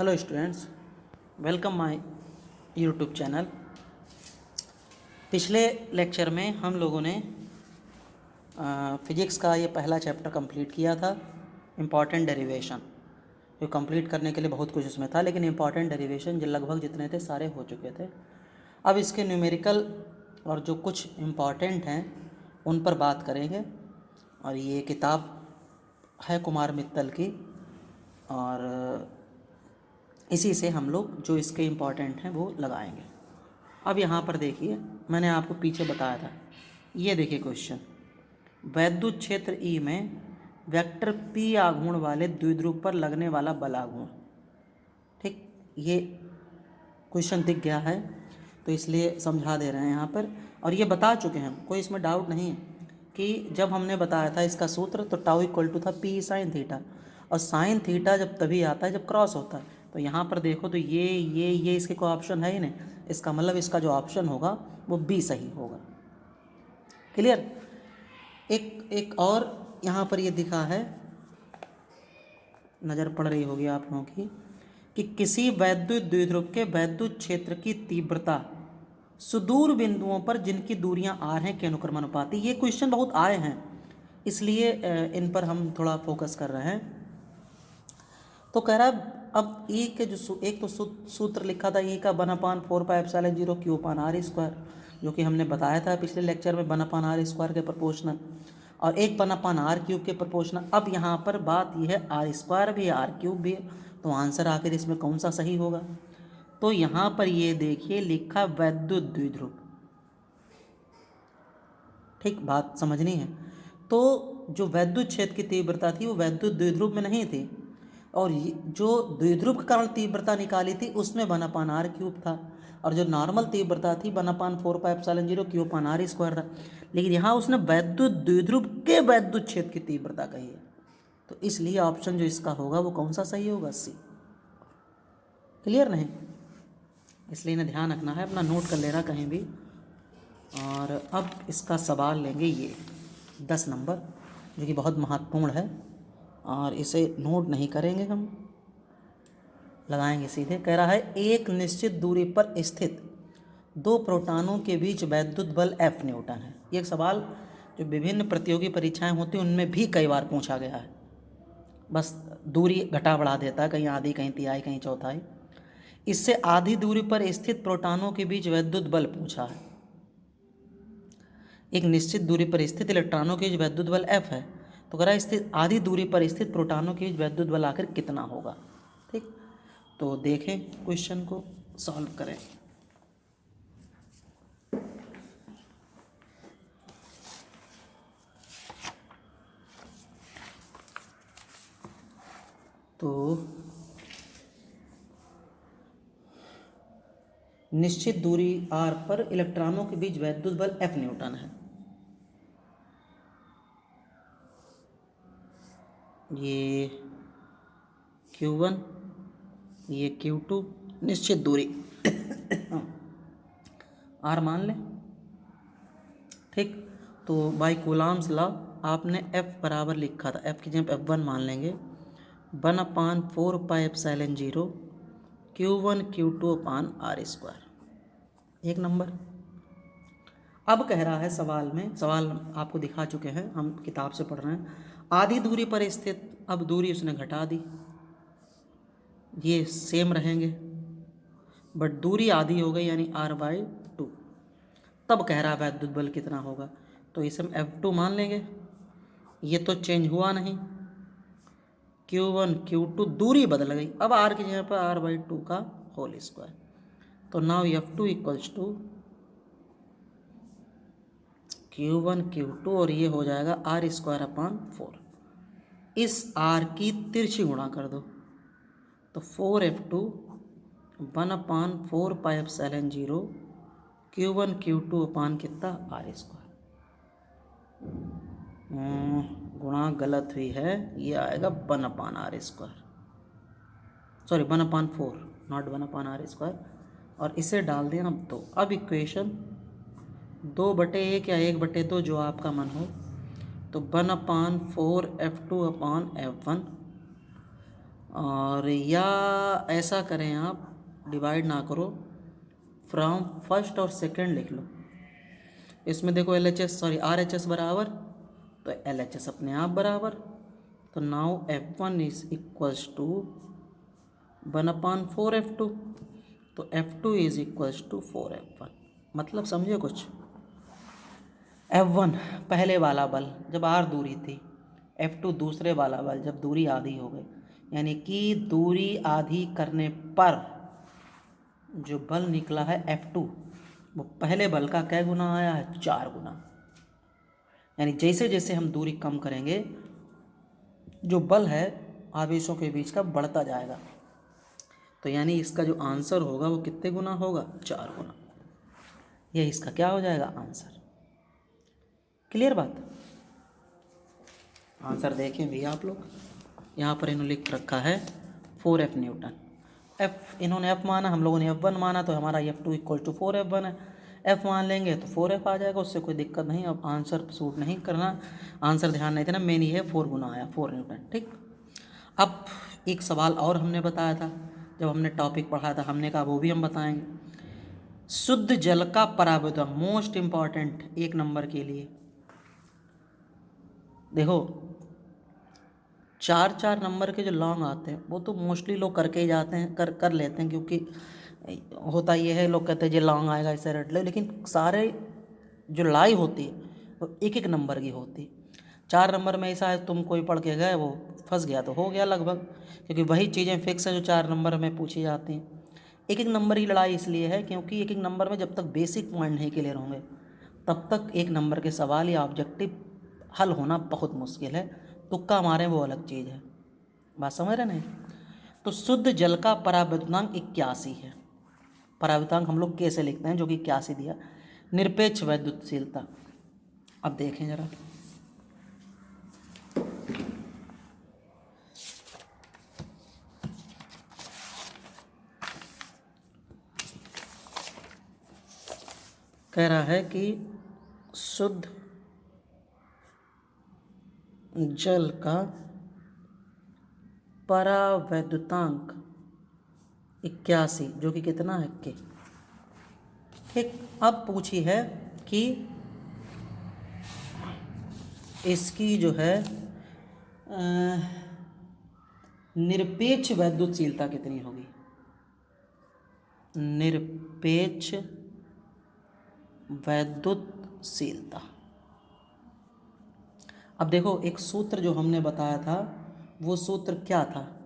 Hello students, welcome my YouTube channel. पिछले lecture में हम लोगों ने फिजिक्स का ये पहला चैप्टर कंप्लीट किया था, इम्पॉर्टेंट डेरिवेशन। जो कंप्लीट करने के लिए बहुत कुछ उसमें था, लेकिन इम्पॉर्टेंट डेरिवेशन जो लगभग जितने थे सारे हो चुके थे। अब इसके न्यूमेरिकल और जो कुछ इम्पॉर्टेंट हैं उन पर बात करेंगे। और ये किताब है कुमार मित्तल की, और इसी से हम लोग जो इसके इम्पॉर्टेंट हैं वो लगाएंगे। अब यहाँ पर देखिए, मैंने आपको पीछे बताया था, ये देखिए क्वेश्चन। वैद्युत क्षेत्र ई में वेक्टर पी आघूर्ण वाले द्विध्रुव पर लगने वाला बल आघूर्ण। ठीक, ये क्वेश्चन दिख गया है तो इसलिए समझा दे रहे हैं यहाँ पर। और ये बता चुके हैं, कोई इसमें डाउट नहीं है कि जब हमने बताया था इसका सूत्र, तो टाउ इक्वल टू था पी साइन थीटा। और साइन थीटा जब तभी आता है जब क्रॉस होता है। तो यहाँ पर देखो तो ये इसके कोई ऑप्शन है ही नहीं। इसका मतलब इसका जो ऑप्शन होगा वो बी सही होगा। क्लियर। एक और यहाँ पर ये दिखा है, नज़र पड़ रही होगी आप लोगों की, कि किसी वैद्युत द्विध्रुव के वैद्युत क्षेत्र की तीव्रता सुदूर बिंदुओं पर जिनकी दूरियां आर हैं के अनुक्रमानुपाती। ये क्वेश्चन बहुत आए हैं, इसलिए इन पर हम थोड़ा फोकस कर रहे हैं। तो कह रहा है अब ई के जो एक तो सूत्र लिखा था ई का 1/4πε0 Q/r², जो कि हमने बताया था पिछले लेक्चर में 1/r² के प्रोपोर्शनल, और 1/r³ के प्रोपोर्शनल। अब यहाँ पर बात यह है r² भी r³ भी है, तो आंसर आखिर इसमें कौन सा सही होगा। तो यहाँ पर ये देखिए लिखा वैद्युत द्विध्रुव। ठीक, बात समझनी है। तो जो वैद्युत क्षेत्र की तीव्रता थी वो वैद्युत द्विध्रुव में नहीं थी, और जो द्विध्रुव के कारण तीव्रता निकाली थी उसमें 1/r³ था, और जो नॉर्मल तीव्रता थी 1/4πε0 Q/r² था। लेकिन यहाँ उसने वैद्युत द्विध्रुव के वैद्युत क्षेत्र की तीव्रता कही है, तो इसलिए ऑप्शन जो इसका होगा वो कौन सा सही होगा, सी। क्लियर नहीं, इसलिए इन्हें ध्यान रखना है, अपना नोट कर लेना कहीं भी। और अब इसका सवाल लेंगे ये 10 नंबर, जो कि बहुत महत्वपूर्ण है, और इसे नोट नहीं करेंगे हम, लगाएंगे सीधे। कह रहा है एक निश्चित दूरी पर स्थित दो प्रोटॉनों के बीच वैद्युत बल F न्यूटन है। ये एक सवाल जो विभिन्न प्रतियोगी परीक्षाएं होती हैं उनमें भी कई बार पूछा गया है, बस दूरी घटा बढ़ा देता है, कहीं आधी कहीं तिहाई कहीं चौथाई। इससे आधी दूरी पर स्थित प्रोटॉनों के बीच वैद्युत बल पूछा है। एक निश्चित दूरी पर स्थित इलेक्ट्रॉनों के बीच वैद्युत बल F है, तो कह रहा है स्थित आधी दूरी पर स्थित प्रोटॉनों के बीच वैद्युत बल आखिर कितना होगा। ठीक, तो देखें क्वेश्चन को सॉल्व करें। तो निश्चित दूरी r पर इलेक्ट्रॉनों के बीच वैद्युत बल F न्यूटन है। ये Q1, ये Q2, निश्चित दूरी R मान लें। ठीक, तो बाय कूलॉम्स लॉ आपने F बराबर लिखा था, F की जगह F1 मान लेंगे, 1/4πε0 Q1 Q2/r²। एक नंबर। अब कह रहा है सवाल में, सवाल आपको दिखा चुके हैं, हम किताब से पढ़ रहे हैं, आधी दूरी पर स्थित, अब दूरी उसने घटा दी, ये सेम रहेंगे बट दूरी आधी हो गई यानी r/2। तब कह रहा है वैद्युत बल कितना होगा, तो इसे हम F2 मान लेंगे, ये तो चेंज हुआ नहीं, Q1 Q2 दूरी बदल गई, अब r की जगह पर r/2 का होल स्क्वायर। तो now F2 equals to Q1 Q2, और ये हो जाएगा r²/4। इस r की तिरछी गुणा कर दो, तो 4F2 1/4πε0 Q1 Q2 कितना r²। गुणा गलत हुई है, ये आएगा 1/r², सॉरी 1/4, नॉट 1/r², और इसे डाल देना 2। अब इक्वेशन 2/1 या 1/2 जो आपका मन हो, तो 1/4F2/F1 और या ऐसा करें आप, डिवाइड ना करो, फ्रॉम फर्स्ट और सेकंड लिख लो। इसमें देखो RHS बराबर, तो LHS अपने आप बराबर, तो now F1 is equals to 1/4 F2, तो F2 is equals to 4 F1। मतलब समझे कुछ, F1 पहले वाला बल जब r दूरी थी, F2 दूसरे वाला बल जब दूरी आधी हो गई, यानी कि दूरी आधी करने पर जो बल निकला है F2 वो पहले बल का क्या गुना आया है, 4 गुना। यानी जैसे जैसे हम दूरी कम करेंगे जो बल है आवेशों के बीच का बढ़ता जाएगा, तो यानी इसका जो आंसर होगा वो कितने गुना होगा, 4 गुना। यह इसका क्या हो जाएगा, आंसर। क्लियर बात। आंसर देखें भी आप लोग, यहाँ पर इन्होंने लिख रखा है 4F न्यूटन। F इन्होंने F माना, हम लोगों ने F1 माना, तो हमारा F2 इक्वल टू 4F1 है। F मान लेंगे तो 4F आ जाएगा, उससे कोई दिक्कत नहीं। अब आंसर सूट नहीं करना, आंसर ध्यान नहीं देना, मेन ये है 4 गुना आया, 4 न्यूटन। ठीक। अब एक सवाल और हमने बताया था जब हमने टॉपिक पढ़ा था, हमने कहा वो भी हम बताएंगे। शुद्ध जल का परावर्तन, मोस्ट इम्पॉर्टेंट 1 नंबर के लिए। देखो 4 नंबर के जो लॉन्ग आते हैं वो तो मोस्टली लोग करके ही जाते हैं, कर लेते हैं, क्योंकि होता ये है, लोग कहते हैं जो लॉन्ग आएगा इसे रट ले, लेकिन सारे जो लाई होती है वो 1 नंबर की होती है। 4 नंबर में ऐसा है, तुम कोई पढ़ के गए वो फंस गया तो हो गया लगभग, क्योंकि वही चीज़ें फिक्स है जो 4 नंबर में पूछी जाती हैं। 1 नंबर की लड़ाई इसलिए है क्योंकि 1 नंबर में जब तक बेसिक पॉइंट नहीं क्लियर होंगे तब तक 1 नंबर के सवाल या ऑब्जेक्टिव हल होना बहुत मुश्किल है। तुक्का मारें वो अलग चीज़ है, बात समझ रहे नहीं। तो शुद्ध जल का परावर्तनांक 81 है। परावर्तनांक हम लोग कैसे लिखते हैं, जो कि 81 दिया। निरपेक्ष वैद्युतशीलता, अब देखें जरा, कह रहा है कि शुद्ध जल का परावैद्युतांक 81, जो कि कितना है के। ठीक। अब पूछी है कि इसकी जो है निरपेक्ष वैद्युतशीलता कितनी होगी। निरपेक्ष वैद्युतशीलता, अब देखो एक सूत्र जो हमने बताया था वो सूत्र क्या था,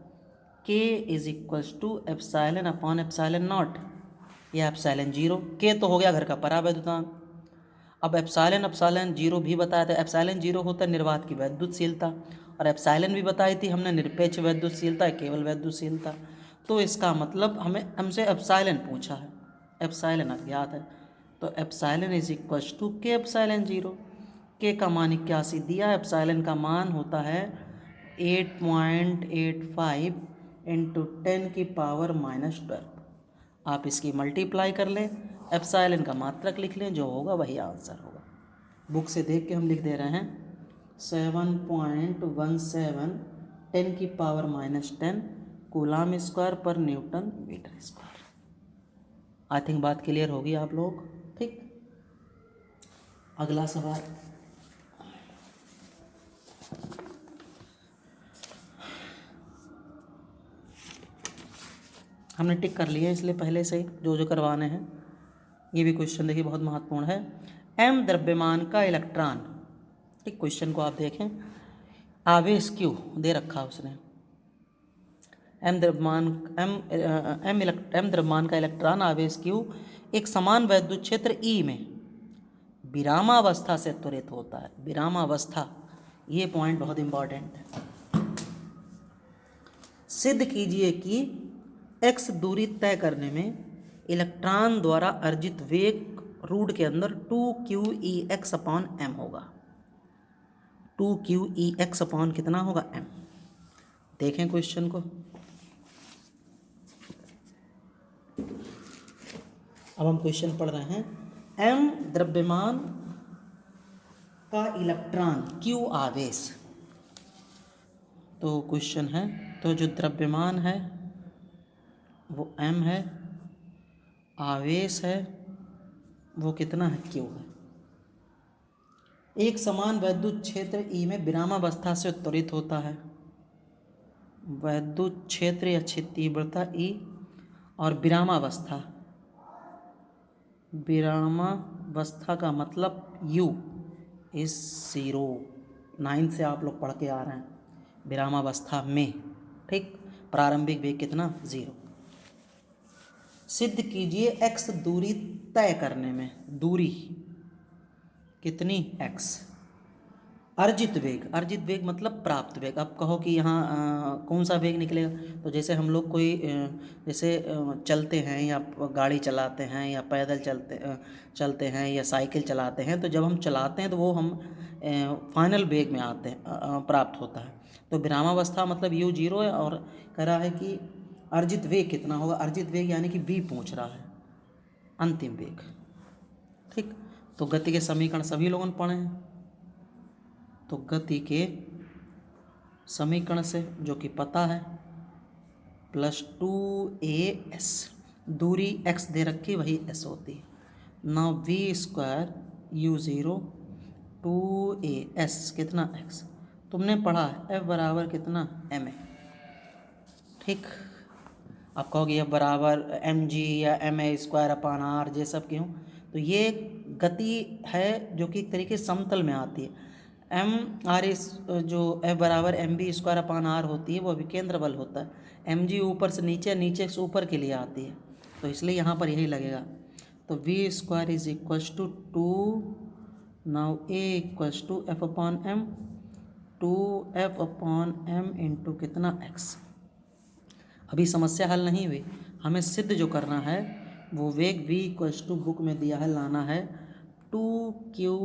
K is equals to epsilon upon epsilon not, या एप्साइलन 0। K तो हो गया घर का परावैद्युतांक। अब एप्साइलन 0 भी बताया था, एप्साइलन 0 होता है निर्वात की वैद्युतशीलता, और एप्साइलन भी बताई थी हमने निरपेक्ष वैद्युतशीलता, केवल वैद्युतशीलता। तो इसका मतलब हमसे एप्साइलन पूछा है, एप्साइलन अज्ञात है, तो एप्साइलन इज इक्वल्स टू के एप्साइलन 0। के का मान 81 दिया, एप्साइलन का मान होता है 8.85 इंटू 10 की पावर -12। आप इसकी मल्टीप्लाई कर लें, एप्साइलन का मात्रक लिख लें, जो होगा वही आंसर होगा। बुक से देख के हम लिख दे रहे हैं 7.17 10 की power -10 coulomb square per newton metre square. I think बात क्लियर होगी आप लोग। ठीक। अगला सवाल, हमने टिक कर लिया इसलिए पहले से ही जो करवाने हैं। ये भी क्वेश्चन देखिए बहुत महत्वपूर्ण है। m द्रव्यमान का इलेक्ट्रॉन, ठीक, क्वेश्चन को आप देखें, आवेश Q दे रखा उसने, m द्रव्यमान का इलेक्ट्रॉन आवेश Q एक समान वैद्युत क्षेत्र E में विरामावस्था से त्वरित होता है। विरामावस्था, ये पॉइंट बहुत इंपॉर्टेंट है। सिद्ध कीजिए कि x दूरी तय करने में इलेक्ट्रॉन द्वारा अर्जित वेग रूट के अंदर 2qEx अपॉन m होगा। 2qEx अपॉन कितना होगा, m। देखें क्वेश्चन को, अब हम क्वेश्चन पढ़ रहे हैं। m द्रव्यमान का इलेक्ट्रॉन, q आवेश, तो क्वेश्चन है, तो जो द्रव्यमान है वो m है, आवेश है वो कितना है, q है। एक समान वैद्युत क्षेत्र E में विरामावस्था से उत्तरित होता है। वैद्युत क्षेत्र या तीव्रता E और विरामावस्था, विरामावस्था का मतलब U इज 0। 9 से आप लोग पढ़ के आ रहे हैं विरामावस्था में, ठीक। प्रारंभिक वेग कितना, 0। सिद्ध कीजिए x दूरी तय करने में, दूरी कितनी, x। अर्जित वेग मतलब प्राप्त वेग। अब कहो कि यहाँ कौन सा वेग निकलेगा, तो जैसे हम लोग कोई जैसे चलते हैं या गाड़ी चलाते हैं या पैदल चलते हैं या साइकिल चलाते हैं, तो जब हम चलाते हैं तो वो हम फाइनल वेग में आते हैं, प्राप्त होता है। तो विरामावस्था मतलब u 0 है, और कह रहा है कि अर्जित वेग कितना होगा। अर्जित वेग यानी कि v पूछ रहा है, अंतिम वेग, ठीक। तो गति के समीकरण सभी लोगों ने पढ़े हैं। तो गति के समीकरण से जो कि पता है +2as, दूरी x दे रखी वही s होती है। नाउ v² u0 2as कितना x, तुमने पढ़ा है f बराबर कितना ma, ठीक। आप कहोगे f बराबर mg या ma²/r ये सब क्यों, तो ये गति है जो कि एक तरीके समतल में आती है। एम आर इस जो F बराबर mv²/r होती है वो अभिकेंद्र बल होता है। mg ऊपर से नीचे, नीचे से ऊपर के लिए आती है, तो इसलिए यहाँ पर यही लगेगा। तो v² = 2, now a = f/m, 2f/m into कितना x। अभी समस्या हल नहीं हुई, हमें सिद्ध जो करना है वो वेग v = बुक में दिया है, लाना है 2qEx/m।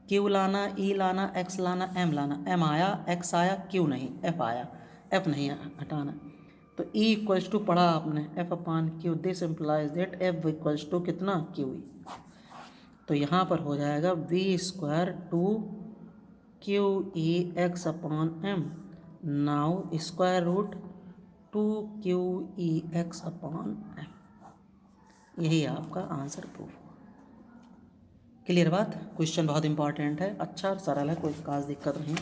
q लाना, e लाना, x लाना, m लाना। m आया, x आया, q नहीं, f आया, f नहीं हटाना। तो e = पढ़ा आपने f/q, this implies that f = कितना, qe। तो यहाँ पर हो जाएगा v² 2qEx/m, नाउ √2qEx/m, यही आपका आंसर प्रूफ हुआ। क्लियर बात। क्वेश्चन बहुत इंपॉर्टेंट है, अच्छा और सरल है, कोई खास दिक्कत नहीं।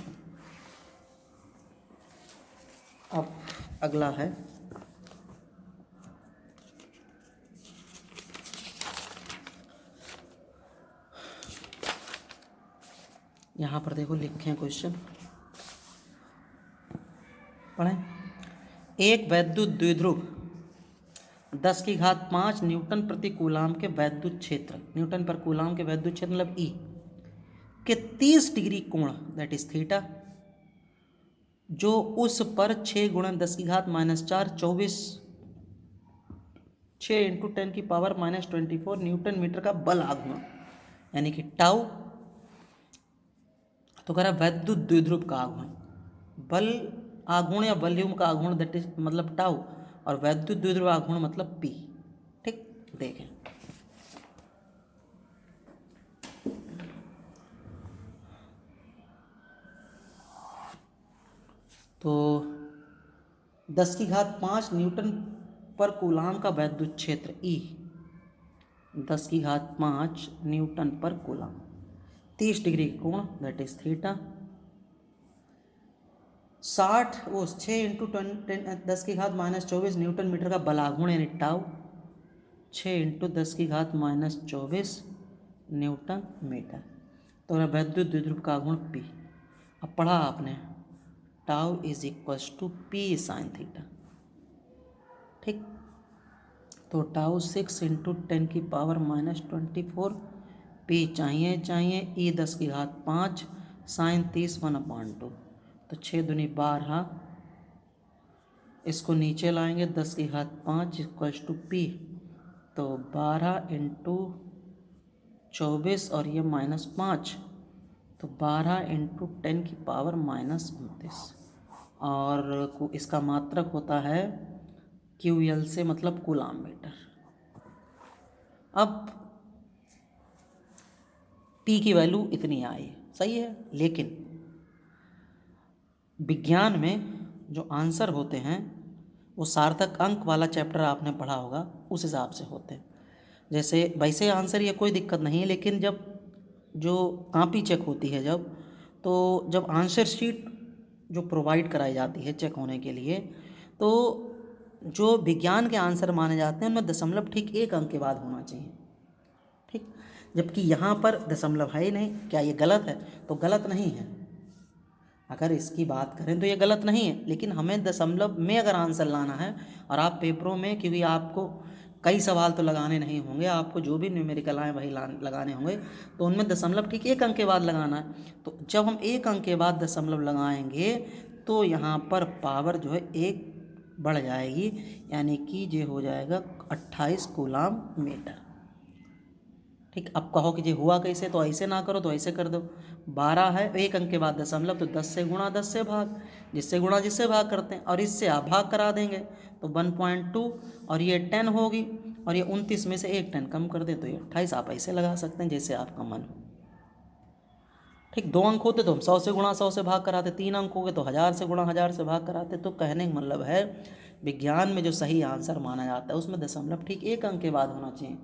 अब अगला है यहाँ पर देखो, लिखे हैं क्वेश्चन, पढ़ें। एक वैद्युत द्विध्रुव 10⁵ न्यूटन प्रति कूलाम के वैद्युत क्षेत्र, न्यूटन पर कूलाम के वैद्युत क्षेत्र मतलब E के 30 डिग्री कोण दैट इज थीटा, जो उस पर 6 × 10⁻⁴ 24 6 × 10⁻⁻24 न्यूटन मीटर का बल आघूर्ण यानी कि टाउ। तो कह रहा वैद्युत द्विध्रुव का आघूर्ण, बल आघूर्ण या वॉल्यूम का आघूर्ण दैट इज मतलब टाउ, और वैद्युत द्विध्रुव आघूर्ण मतलब पी, ठीक। देखें तो 10⁵ न्यूटन पर कूलाम का वैद्युत क्षेत्र E, 10⁵ newton per coulomb, 30 degree कोण that is theta, 6 × 10⁻⁻24 newton metre का बल आघूर्ण यानी टाउ, 6 × 10⁻⁻24 न्यूटन मीटर। तो वैद्युत द्विध्रुव का आघूर्ण P। अब पढ़ा आपने टाउ = P sin थीटा, ठीक। तो टाउ 6 × 10⁻⁻24 P चाहिए E 10⁵ sin 30 1/2, तो 6 दूनी 12, इसको नीचे लाएंगे 10⁵ P, तो 12 × 24 और ये -5, तो 12 × 10⁻⁻29, और इसका मात्रक होता है QL से मतलब कूलाम मीटर। अब P की वैल्यू इतनी आई, सही है, लेकिन विज्ञान में जो आंसर होते हैं वो सार्थक अंक वाला चैप्टर आपने पढ़ा होगा, उस हिसाब से होते हैं। जैसे वैसे आंसर ये कोई दिक्कत नहीं है, लेकिन जब जो कॉपी चेक होती है तो जब आंसर शीट जो प्रोवाइड कराई जाती है चेक होने के लिए, तो जो विज्ञान के आंसर माने जाते हैं उनमें दशमलव ठीक 1 अंक के बाद होना चाहिए, ठीक। जबकि यहाँ पर दशमलव है ही नहीं। क्या ये गलत है? तो गलत नहीं है। अगर इसकी बात करें तो ये गलत नहीं है, लेकिन हमें दशमलव में अगर आंसर लाना है, और आप पेपरों में, क्योंकि आपको कई सवाल तो लगाने नहीं होंगे, आपको जो भी न्यूमेरिकल आए वही लगाने होंगे, तो उनमें दशमलव ठीक 1 अंक के बाद लगाना है। तो जब हम 1 अंक के बाद दशमलव लगाएंगे तो यहाँ पर पावर जो है 1 बढ़ जाएगी, यानी कि ये हो जाएगा 28 कूलाम मीटर, ठीक। अब कहो कि ये हुआ कैसे, तो ऐसे ना करो तो ऐसे कर दो। 12 है, 1 अंक के बाद दशमलव, तो 10 से गुणा 10 से भाग, जिससे गुणा जिससे भाग करते हैं, और इससे आप भाग करा देंगे तो 1.2, और ये 10 होगी, और ये 29 में से 1 10 कम कर दें तो ये 28। आप ऐसे लगा सकते हैं जैसे आपका मन हो, ठीक। 2 अंक होते तो हम 100 से गुणा 100 से भाग कराते, 3 अंक हो गए तो 1000 से गुणा 1000 से भाग कराते। तो कहने का मतलब है विज्ञान में जो सही आंसर माना जाता है उसमें दशमलव ठीक 1 अंक के बाद होना चाहिए,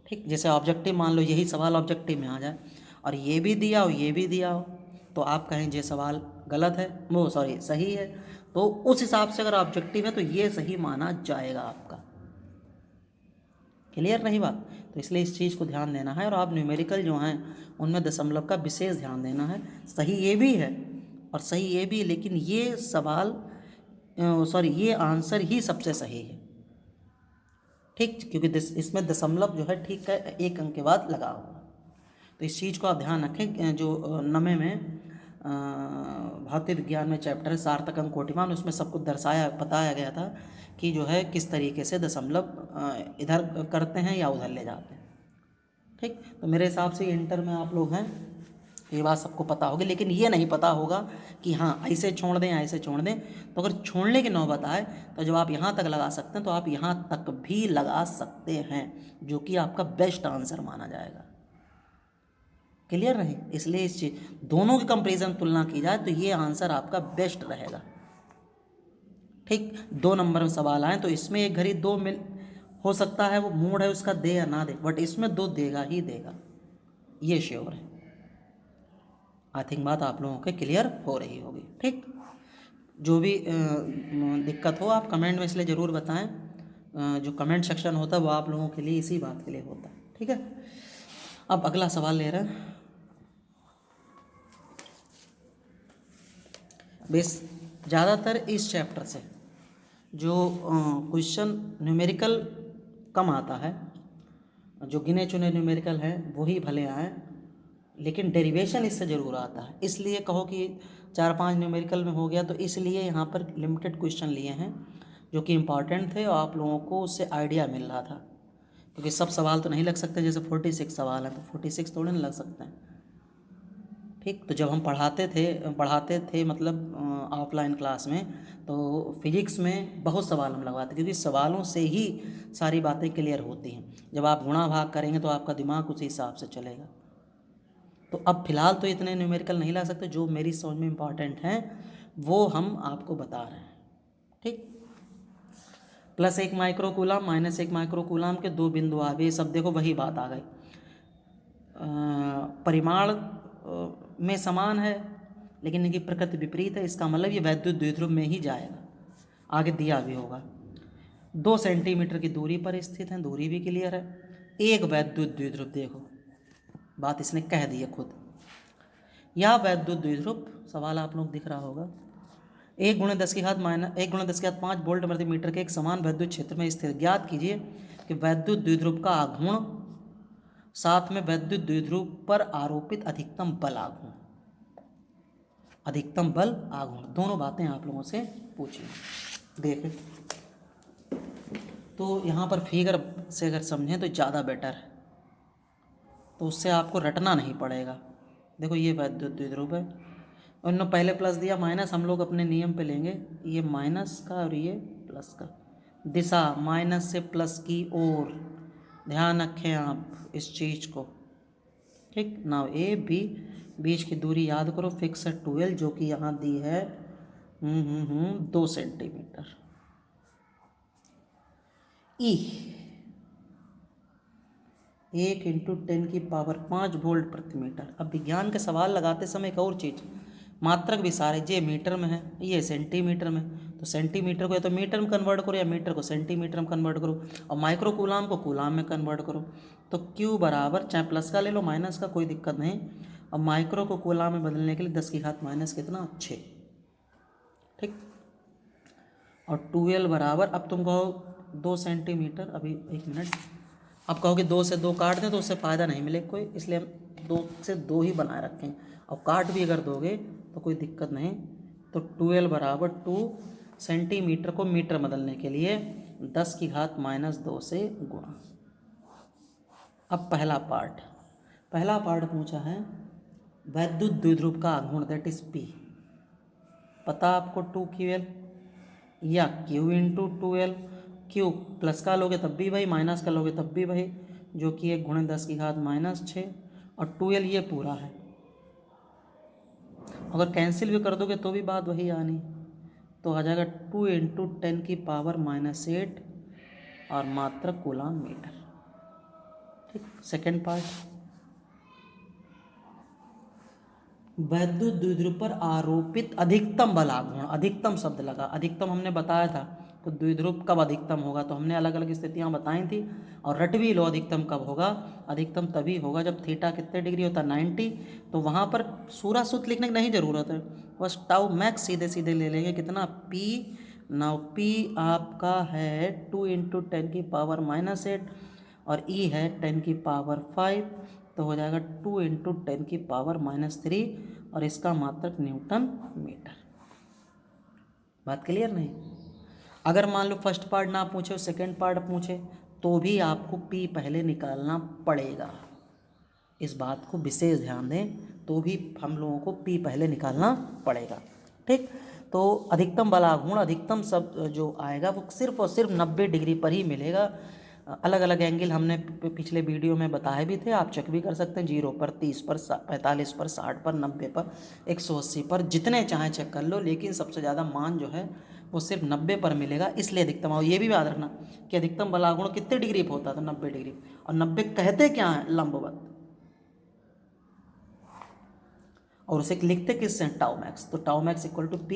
ठीक। जैसे ऑब्जेक्टिव मान लो यही सवाल ऑब्जेक्टिव में आ जाए और ये भी दिया हो ये भी दिया हो, तो आप कहें ये सवाल गलत है, वो सॉरी सही है, तो उस हिसाब से अगर ऑब्जेक्टिव है तो ये सही माना जाएगा आपका। क्लियर नहीं बात? तो इसलिए इस चीज़ को ध्यान देना है, और आप न्यूमेरिकल जो हैं उनमें दशमलव का विशेष ध्यान देना है। सही ये भी है और सही ये भी, लेकिन ये सवाल सॉरी ये आंसर ही सबसे सही है, ठीक, क्योंकि इसमें दशमलव जो है ठीक है 1 अंक के बाद लगा हुआ। तो इस चीज़ को आप ध्यान रखें। जो 9वें में भौतिक विज्ञान में चैप्टर है सार्थक अंक कोटिमान, उसमें सब कुछ बताया गया था कि जो है किस तरीके से दशमलव इधर करते हैं या उधर ले जाते हैं, ठीक। तो मेरे हिसाब से इंटर में आप लोग हैं, ये बात सबको पता होगी, लेकिन ये नहीं पता होगा कि हाँ ऐसे छोड़ दें ऐसे छोड़ दें। तो अगर छोड़ने की नौबत आए तो जब आप यहाँ तक लगा सकते हैं तो आप यहाँ तक भी लगा सकते हैं, जो कि आपका बेस्ट आंसर माना जाएगा। क्लियर रहे? इसलिए इस चीज दोनों की कंपेरिजन तुलना की जाए तो ये आंसर आपका बेस्ट रहेगा, ठीक। 2 नंबर में सवाल आए तो इसमें एक घड़ी 2 मिल हो सकता है, वो मूड है उसका दे या ना दे, बट इसमें 2 देगा ही देगा, ये श्योर है। आई थिंक बात आप लोगों के क्लियर हो रही होगी, ठीक। जो भी दिक्कत हो आप कमेंट में इसलिए ज़रूर बताएं। जो कमेंट सेक्शन होता है वो आप लोगों के लिए इसी बात के लिए होता है, ठीक है। अब अगला सवाल ले रहे हैं। बेस ज़्यादातर इस चैप्टर से जो क्वेश्चन न्यूमेरिकल कम आता है, जो गिने चुने न्यूमेरिकल हैं वही भले आए, लेकिन डेरिवेशन इससे ज़रूर आता है। इसलिए कहो कि 4-5 न्यूमेरिकल में हो गया, तो इसलिए यहाँ पर लिमिटेड क्वेश्चन लिए हैं जो कि इम्पॉर्टेंट थे और आप लोगों को उससे आइडिया मिल रहा था, क्योंकि सब सवाल तो नहीं लग सकते। जैसे 46 सवाल हैं तो 46 थोड़े ना लग सकते हैं, ठीक। तो जब हम पढ़ाते थे मतलब ऑफलाइन क्लास में, तो फिजिक्स में बहुत सवाल हम लगवाते, क्योंकि सवालों से ही सारी बातें क्लियर होती हैं। जब आप गुणा भाग करेंगे तो आपका दिमाग उसी हिसाब से चलेगा। तो अब फिलहाल तो इतने न्यूमेरिकल नहीं ला सकते, जो मेरी समझ में इम्पॉर्टेंट हैं वो हम आपको बता रहे हैं, ठीक। +1 माइक्रोकूलम -1 माइक्रोकूलम के 2 बिंदु आ गए, सब देखो वही बात आ गई। परिमाण में समान है लेकिन इनकी प्रकृति विपरीत है, इसका मतलब ये वैद्युत द्विध्रुव में ही जाएगा। आगे दिया भी होगा 2 सेंटीमीटर की दूरी पर स्थित है, दूरी भी क्लियर है। एक वैद्युत द्विध्रुव, देखो बात इसने कह दी है खुद। यह वैद्युत द्विध्रुव सवाल आप लोग दिख रहा होगा 1 × 10⁻⁵ वोल्ट प्रति मीटर के एक समान वैद्युत क्षेत्र में स्थित। ज्ञात कीजिए कि वैद्युत द्विध्रुव का आघूर्ण साथ में वैद्युत द्विध्रुव पर आरोपित अधिकतम बल आघूर्ण, अधिकतम बल आघूर्ण दोनों बातें आप लोगों से पूछी। देखें तो यहाँ पर फिगर से अगर समझें तो ज़्यादा बेटर है, तो उससे आपको रटना नहीं पड़ेगा। देखो ये वैद्युत द्विध्रुव है, उन्होंने पहले प्लस दिया, माइनस हम लोग अपने नियम पे लेंगे, ये माइनस का और ये प्लस का, दिशा माइनस से प्लस की ओर, ध्यान रखें आप इस चीज़ को, ठीक। नाउ ए बी बीच की दूरी याद करो, फिक्स है 12 जो कि यहाँ दी है 2 सेंटीमीटर। ई 1 × 10⁵ वोल्ट प्रति मीटर। अब विज्ञान के सवाल लगाते समय एक और चीज़, मात्रक विसार है, ये मीटर में है, ये सेंटीमीटर में, तो सेंटीमीटर को या तो मीटर में कन्वर्ट करो या मीटर को सेंटीमीटर में कन्वर्ट करो, और माइक्रो कूलाम को कूलाम में कन्वर्ट करो। तो Q बराबर, चाहे प्लस का ले लो माइनस का, कोई दिक्कत नहीं। अब माइक्रो को कूलाम में बदलने के लिए 10⁻⁻⁻ कितना 6, ठीक। और 12 बराबर, अब तुम कहो 2 सेंटीमीटर, अभी 1 मिनट, अब कहोगे 2 से 2 काट दें तो उससे फ़ायदा नहीं मिले कोई, इसलिए हम 2 से 2 ही बनाए रखें। और काट भी अगर दोगे तो कोई दिक्कत नहीं। तो 12 बराबर 2 सेंटीमीटर को मीटर बदलने के लिए 10⁻⁻2 से गुणा। अब पहला पार्ट पूछा है वैद्युत द्विध्रुव का आघूर्ण, दैट इज P। पता आपको 2QL या Q × 2L। Q प्लस का लोगे तब भी वही, माइनस का लोगे तब भी वही, जो कि 1 × 10⁻⁻6, और 2L ये पूरा है। अगर कैंसिल भी कर दोगे तो भी बात वही आनी, तो आ जाएगा 2 × 10⁻⁻8 और मात्रक कूलाम मीटर, ठीक। सेकेंड पार्ट, वैद्युत द्विध्रुव पर आरोपित अधिकतम बल आघूर्ण। अधिकतम शब्द लगा, अधिकतम हमने बताया था, तो द्विध्रुव कब अधिकतम होगा, तो हमने अलग अलग स्थितियां बताई थी, और रट भी लो अधिकतम कब होगा। अधिकतम तभी होगा जब थीटा कितने डिग्री होता है 90। तो वहाँ पर सूरा सूत्र लिखने की नहीं ज़रूरत है, बस टाउ मैक्स सीधे सीधे ले लेंगे, कितना P। नाउ P आपका है 2 × 10⁻⁻8 और E है 10⁵, तो हो जाएगा 2 × 10⁻³ और इसका मात्रक न्यूटन मीटर। बात क्लियर नहीं? अगर मान लो फर्स्ट पार्ट ना पूछे और सेकेंड पार्ट पूछे तो भी आपको P पहले निकालना पड़ेगा, इस बात को विशेष ध्यान दें, तो भी हम लोगों को P पहले निकालना पड़ेगा, ठीक। तो अधिकतम बल आघूर्ण, अधिकतम सब जो आएगा वो सिर्फ और सिर्फ 90 डिग्री पर ही मिलेगा। अलग अलग एंगल हमने पिछले वीडियो में बताए भी थे, आप चेक भी कर सकते हैं, 0 पर, 30 पर, 45 पर, 60 पर, 90 पर, 180 पर, जितने चाहें चेक कर लो, लेकिन सबसे ज़्यादा मान जो है वो सिर्फ 90 पर मिलेगा, इसलिए अधिकतम। और ये भी याद रखना कि अधिकतम बल आघूर्ण कितने डिग्री पर होता था, 90 डिग्री। और 90 कहते क्या है, लंबवत, और उसे लिखते किससे, टाउ मैक्स। तो tau max equal to P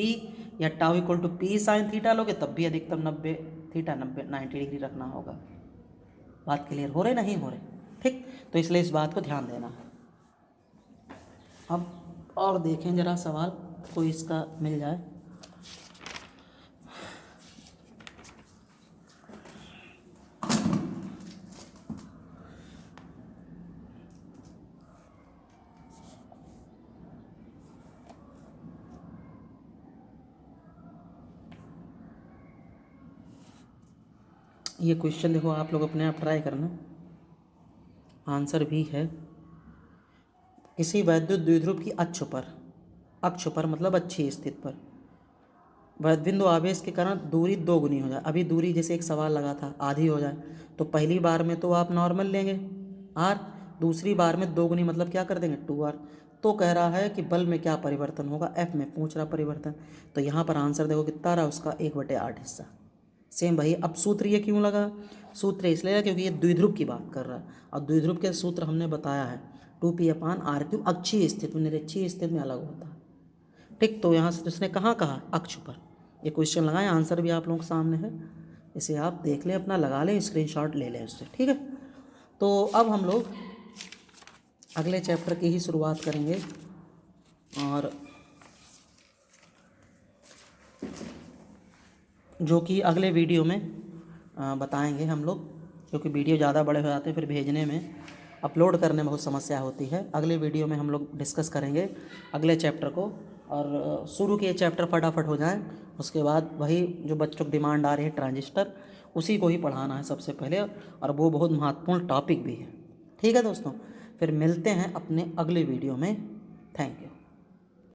या tau equal to P sin theta लोगे तब भी अधिकतम 90 थीटा 90 डिग्री रखना होगा। बात क्लियर हो रही नहीं हो रही, ठीक। तो इसलिए इस बात को ध्यान देना। अब और देखें जरा सवाल कोई इसका मिल जाए। ये क्वेश्चन देखो, आप लोग अपने आप ट्राई करना, आंसर भी है। किसी वैद्युत द्विध्रुव की अक्ष पर मतलब अच्छी स्थिति पर वैद्यबिंदु आवेश के कारण दूरी 2 गुनी हो जाए। अभी दूरी जैसे एक सवाल लगा था आधी हो जाए, तो पहली बार में तो आप नॉर्मल लेंगे r, दूसरी बार में 2 गुनी मतलब क्या कर देंगे 2r। तो कह रहा है कि बल में क्या परिवर्तन होगा, f में पूछ रहा परिवर्तन। तो यहाँ पर आंसर देखो कितना रहा, उसका 1/8 हिस्सा। सेम भाई, अब सूत्र ये क्यों लगा, सूत्र इसलिए लगा क्योंकि ये द्विध्रुव की बात कर रहा है, और द्विध्रुव के सूत्र हमने बताया है 2p/r3। अक्षीय स्थिति में, निरक्षीय स्थिति में अलग होता है, ठीक। तो यहाँ से उसने कहाँ कहा, अक्ष पर। ये क्वेश्चन लगाएं, आंसर भी आप लोगों के सामने है, इसे आप देख लें, अपना लगा लें, स्क्रीनशॉट ले लें उससे, ठीक है। तो अब हम लोग अगले चैप्टर की ही शुरुआत करेंगे, और जो कि अगले वीडियो में बताएंगे हम लोग, क्योंकि वीडियो ज़्यादा बड़े हो जाते हैं, फिर भेजने में, अपलोड करने में बहुत समस्या होती है। अगले वीडियो में हम लोग डिस्कस करेंगे अगले चैप्टर को, और शुरू के चैप्टर फटाफट हो जाएं, उसके बाद वही जो बच्चों की डिमांड आ रही है ट्रांजिस्टर, उसी को ही पढ़ाना है सबसे पहले, और वो बहुत महत्वपूर्ण टॉपिक भी है, ठीक है दोस्तों। फिर मिलते हैं अपने अगले वीडियो में, थैंक यू।